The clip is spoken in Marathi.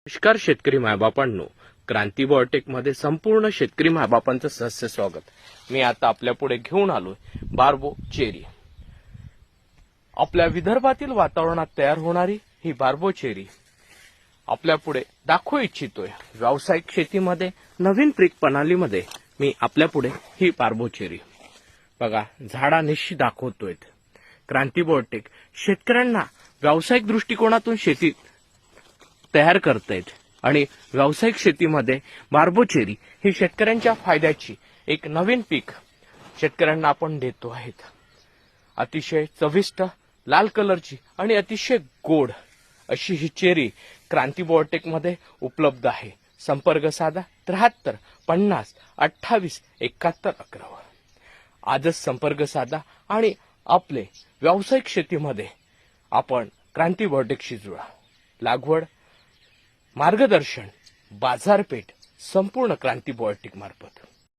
नमस्कार शेतकरी मायबापांनो, क्रांती बायोटेक मध्ये संपूर्ण शेतकरी मायबापांचं सहर्ष स्वागत। मी आता आपल्या पुढे घेऊन आलोय बार्बो चेरी। आपल्या विदर्भातील वातावरणात तयार होणारी ही बार्बो चेरी आपल्या पुढे दाखवू इच्छितोय। व्यावसायिक शेतीमध्ये नवीन पीक प्रणालीमध्ये मी आपल्या पुढे ही बार्बो चेरी बघा झाडानिशी दाखवतोय। क्रांती बायोटेक शेतकऱ्यांना व्यावसायिक दृष्टिकोनातून शेती तयार करतायत आणि व्यावसायिक शेतीमध्ये बार्बो चेरी ही शेतकऱ्यांच्या फायद्याची एक नवीन पीक शेतकऱ्यांना आपण देतो आहोत। अतिशय चविष्ट लाल कलरची आणि अतिशय गोड अशी ही चेरी क्रांती बायोटेक मध्ये उपलब्ध आहे। संपर्क साधा 73 50 28 71 11 वर आजच संपर्क साधा आणि आपले व्यावसायिक शेतीमध्ये आपण क्रांती बायोटेकशी जुळा। लागवड, मार्गदर्शन, बाजारपेठ संपूर्ण क्रांती बायोटेक मार्फत।